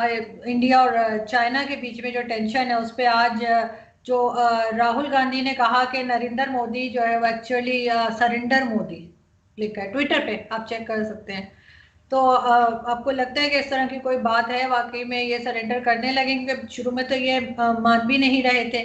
India और China के बीच में जो टेंशन है उस पे आज जो राहुल गांधी ने कहा कि नरेंद्र मोदी जो है वो एक्चुअली सरेंडर मोदी लिखा है ट्विटर पे, आप चेक कर सकते हैं। तो आपको लगता है कि इस तरह की कोई बात है वाकई में, ये सरेंडर करने लगेंगे? शुरू में तो ये मान भी नहीं रहे थे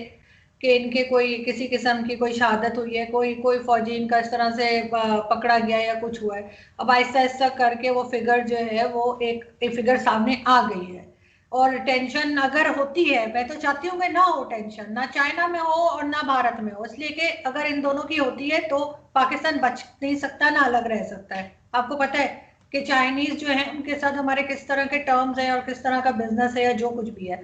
कि इनके कोई किसी किस्म की कोई शहादत हुई है, कोई कोई फौजी इनका इस तरह से पकड़ा गया या कुछ हुआ है। अब आहिस्ता आहिस्ता करके वो फिगर जो है वो एक फिगर सामने आ गई है। और टेंशन अगर होती है, मैं तो चाहती हूँ कि ना हो टेंशन, ना चाइना में हो और ना भारत में हो, इसलिए कि अगर इन दोनों की होती है तो पाकिस्तान बच नहीं सकता, ना अलग रह सकता है। आपको पता है कि चाइनीज जो है उनके साथ हमारे किस तरह के टर्म्स हैं और किस तरह का बिजनेस है या जो कुछ भी है।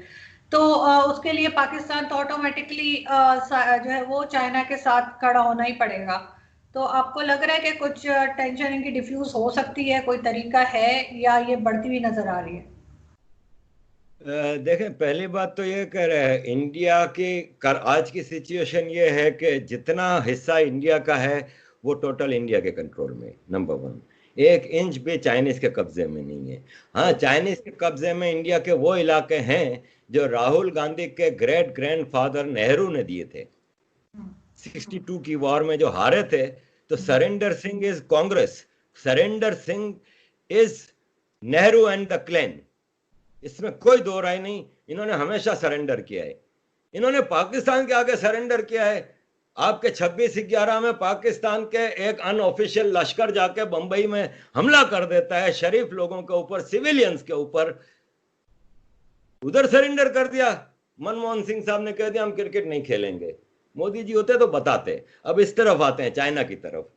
तो उसके लिए पाकिस्तान तो ऑटोमेटिकली जो है वो चाइना के साथ खड़ा होना ही पड़ेगा। तो आपको लग रहा है कि कुछ टेंशन इनकी डिफ्यूज हो सकती है, कोई तरीका है, या ये बढ़ती हुई नजर आ रही है? देखें, पहली बात तो ये कह रहे हैं इंडिया की आज की सिचुएशन ये है कि जितना हिस्सा इंडिया का है वो टोटल इंडिया के कंट्रोल में, नंबर वन। एक इंच भी चाइनीज के कब्जे में नहीं है। हाँ, चाइनीज के कब्जे में इंडिया के वो इलाके हैं जो राहुल गांधी के ग्रेट ग्रैंडफादर नेहरू ने दिए थे। 62 की वॉर में जो हारे थे, तो surrender Singh is Congress, surrender Singh is Nehru and the clan, इसमें कोई दो राय नहीं। इन्होंने हमेशा सरेंडर किया है। इन्होंने पाकिस्तान के आगे सरेंडर किया है। आपके 26/11 में पाकिस्तान के एक अनऑफिशियल लश्कर जाके बंबई में हमला कर देता है शरीफ लोगों के ऊपर, सिविलियंस के ऊपर। उधर सरेंडर कर दिया। मनमोहन सिंह साहब ने कह दिया हम क्रिकेट नहीं खेलेंगे। मोदी जी होते तो बताते। अब इस तरफ आते हैं, चाइना की तरफ।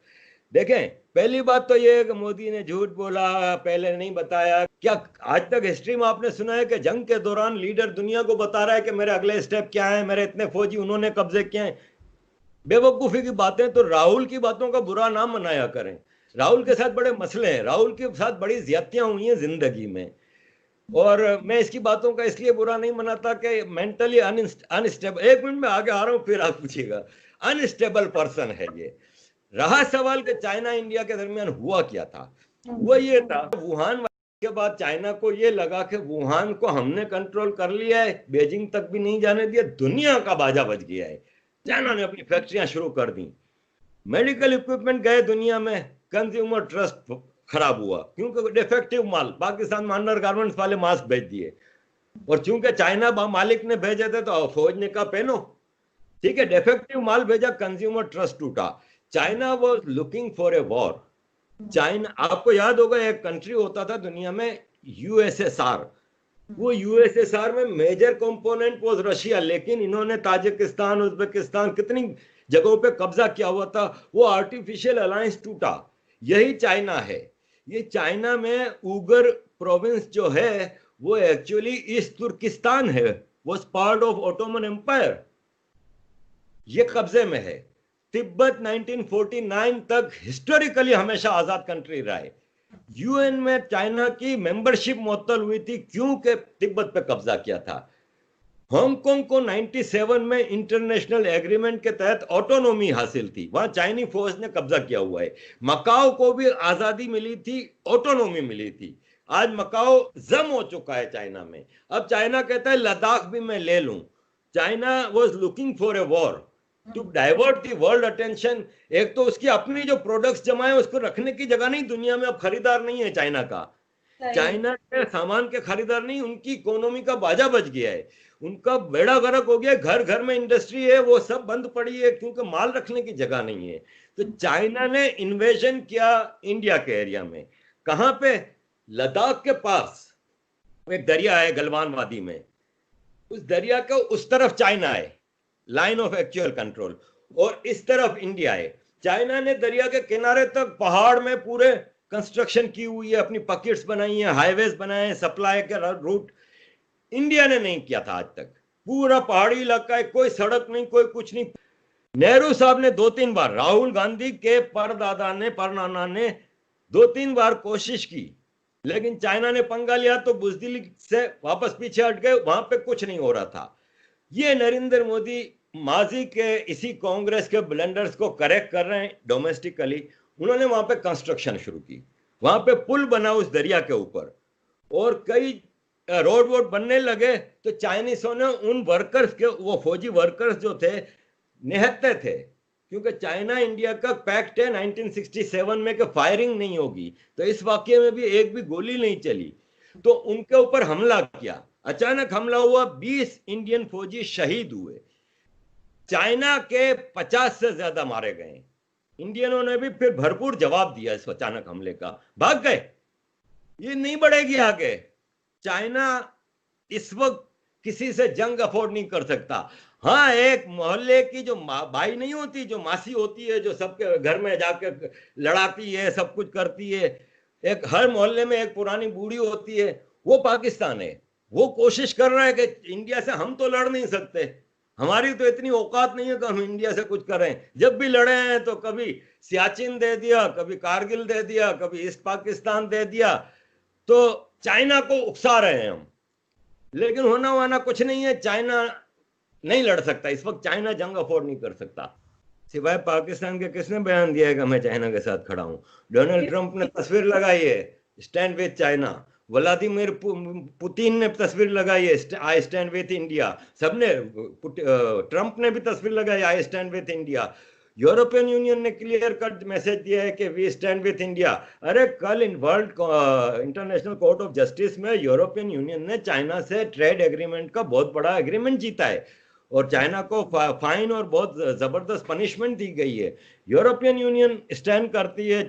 देखें, पहली बात तो ये है कि मोदी ने झूठ बोला, पहले नहीं बताया। क्या आज तक हिस्ट्री में आपने सुना है कि जंग के दौरान लीडर दुनिया को बता रहा है कि मेरे अगले स्टेप क्या है, मेरे इतने फौजी उन्होंने कब्जे किए हैं? बेवकूफी की बातें। तो राहुल की बातों का बुरा नाम मनाया करें। राहुल के साथ बड़े मसले हैं, राहुल के साथ बड़ी ज्यादतियां हुई हैं जिंदगी में। और मैं इसकी बातों का इसलिए बुरा नहीं मनाता कि मेंटली अनस्टेबल, एक मिनट में आगे आ रहा हूं फिर आप पूछिएगा, अनस्टेबल पर्सन है ये। रहा सवाल कि चाइना इंडिया के दरमियान हुआ क्या था, वो ये था, वुहान के बाद चाइना को ये लगा कि वुहान को हमने कंट्रोल कर लिया है, बीजिंग तक भी नहीं जाने दिया, दुनिया का बाजा बज गया है। चाइना ने अपनी फैक्ट्रियां शुरू कर दी, मेडिकल इक्विपमेंट गए दुनिया में, कंज्यूमर ट्रस्ट खराब हुआ क्योंकि डिफेक्टिव माल, पाकिस्तान में अंडर गारमेंट्स वाले मास्क भेज दिए, और चूंकि चाइना मालिक ने भेजे थे तो फौज ने कहा पहनो, ठीक है, डिफेक्टिव माल भेजा, कंज्यूमर ट्रस्ट टूटा। China was looking for a war. China, आपको याद होगा एक कंट्री होता था दुनिया में यूएसएसआर, वो यूएसएसआर में मेजर कंपोनेंट वॉज रशिया, लेकिन इन्होंने ताजिकिस्तान, उज्बेकिस्तान, कितनी जगहों पे कब्जा किया हुआ था, वो आर्टिफिशियल अलायंस टूटा। यही चाइना है। ये चाइना में उगर प्रोविंस जो है वो एक्चुअली ईस्ट तुर्किस्तान है, वो पार्ट ऑफ ओटोमन एम्पायर, ये कब्जे में है। तिब्बत 1949 तक हिस्टोरिकली हमेशा आजाद कंट्री रहा है। यूएन में चाइना की मेंबरशिप मुअत्तल हुई थी क्योंकि तिब्बत पे कब्जा किया था। हांगकांग को 97 में इंटरनेशनल एग्रीमेंट के तहत ऑटोनॉमी हासिल थी, वहां चाइनी फौज ने कब्जा किया हुआ है। मकाओ को भी आजादी मिली थी, ऑटोनॉमी मिली थी। आज मकाओ जम हो चुका है चाइना में। अब चाइना कहता है लद्दाख भी मैं ले लूं। China was looking for a war to divert the world attention. एक तो उसकी अपनी जो प्रोडक्ट्स जमा है उसको रखने की जगह नहीं दुनिया में, अब खरीदार नहीं है चाइना का। चाइना के सामान के खरीदार नहीं, उनकी इकोनॉमी का बाजा बच गया है, उनका बेड़ा गर्क हो गया। घर घर में इंडस्ट्री है, वो सब बंद पड़ी है क्योंकि माल रखने की जगह नहीं है। तो चाइना ने इन्वेजन किया इंडिया के एरिया में। कहां पे? लद्दाख के पास एक दरिया है गलवान वादी में, उस दरिया के उस तरफ चाइना है, लाइन ऑफ एक्चुअल कंट्रोल, और इस तरफ इंडिया है। चाइना ने दरिया के किनारे तक पहाड़ में पूरे कंस्ट्रक्शन की हुई है, अपनी पॉकेट्स बनाई है, हाईवेज बनाए हैं, सप्लाई के रूट। इंडिया ने नहीं किया था आज तक। पूरा पहाड़ी इलाका है, कोई सड़क नहीं, कोई कुछ नहीं। नेहरू साहब ने 2-3 बार, राहुल गांधी के परदादा ने, परनाना ने 2-3 बार कोशिश की, लेकिन चाइना ने पंगा लिया तो बुजदिली से वापस पीछे हट गए, वहां पे कुछ नहीं हो रहा था। ये नरेंद्र मोदी माजी के इसी कांग्रेस के ब्लंडर्स को करेक्ट कर रहे हैं डोमेस्टिकली। उन्होंने वहां पे कंस्ट्रक्शन शुरू की, वहां पे पुल बना उस दरिया के ऊपर, और कई रोड वोड बनने लगे तो चाइनीसों ने उन वर्कर्स के, वो फौजी वर्कर्स जो थे, निहत्ते थे, क्योंकि चाइना इंडिया का पैक्ट है 1967 में कि फायरिंग नहीं होगी, तो इस वाक्य में भी एक भी गोली नहीं चली, तो उनके ऊपर हमला किया, अचानक हमला हुआ, 20 इंडियन फौजी शहीद हुए, चाइना के 50 से ज्यादा मारे गए। इंडियनों ने भी फिर भरपूर जवाब दिया इस अचानक हमले का, भाग गए, ये नहीं बढ़ेगी आगे। चाइना इस वक्त किसी से जंग अफोर्ड नहीं कर सकता। हाँ, एक मोहल्ले की जो बाई नहीं होती, जो मासी होती है, जो सबके घर में जाकर लड़ाती है, सब कुछ करती है, एक हर मोहल्ले में एक पुरानी बूढ़ी होती है, वो पाकिस्तान है। वो कोशिश कर रहा है कि इंडिया से हम तो लड़ नहीं सकते, हमारी तो इतनी औकात नहीं है कि हम इंडिया से कुछ करें। जब भी लड़े हैं तो कभी सियाचिन दे दिया, कभी कारगिल दे दिया, कभी ईस्ट पाकिस्तान दे दिया, तो चाइना को उकसा रहे हैं हम, लेकिन होना वाना कुछ नहीं है। चाइना नहीं लड़ सकता इस वक्त, चाइना जंग अफोर्ड नहीं कर सकता। सिवाय पाकिस्तान के किसने बयान दिया है कि मैं चाइना के साथ खड़ा हूं? डोनाल्ड ट्रंप ने तस्वीर लगाई है, stand with China. Vladimir Putin ने तस्वीर लगाई है, आई स्टैंड विद इंडिया। सबने, ट्रंप ने भी तस्वीर लगाई, I stand with India. European union ने क्लियर कट मैसेज दिया है कि वी स्टैंड विद इंडिया। अरे कल in world international court of justice में यूरोपियन यूनियन ने चाइना से ट्रेड एग्रीमेंट का बहुत बड़ा एग्रीमेंट जीता है, और चाइना को फाइन और बहुत जबरदस्त पनिशमेंट दी गई है। यूरोपियन यूनियन स्टैंड करती है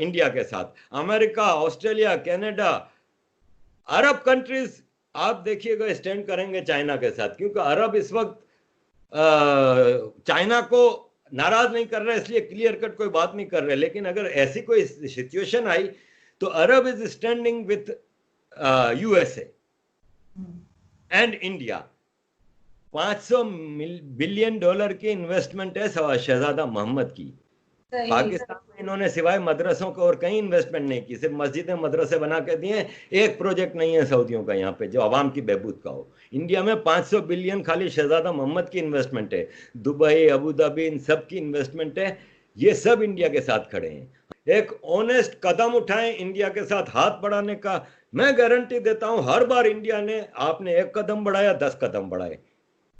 इंडिया के साथ, अमेरिका, ऑस्ट्रेलिया, कनाडा, अरब कंट्रीज आप देखिएगा स्टैंड करेंगे चाइना के साथ, क्योंकि अरब इस वक्त चाइना को नाराज नहीं कर रहे, इसलिए क्लियर कट कोई बात नहीं कर रहे, लेकिन अगर ऐसी कोई सिचुएशन आई तो Arab is standing with USA and India. $500 billion की इन्वेस्टमेंट है शहजादा मोहम्मद की। पाकिस्तान में इन्होंने सिवाय मदरसों को और कहीं इन्वेस्टमेंट नहीं की, सिर्फ मस्जिदें मदरसे बना के दिए। एक प्रोजेक्ट नहीं है सऊदियों का यहाँ पे जो आवाम की बहबूद का हो। इंडिया में 500 बिलियन खाली शहजादा मोहम्मद की इन्वेस्टमेंट है, दुबई, अबू धाबी, इन सब की इन्वेस्टमेंट है। ये सब इंडिया के साथ खड़े हैं। एक ऑनेस्ट कदम उठाएं इंडिया के साथ हाथ बढ़ाने का। मैं गारंटी देता हूं हर बार इंडिया ने, आपने एक कदम बढ़ाया 10 कदम बढ़ाए,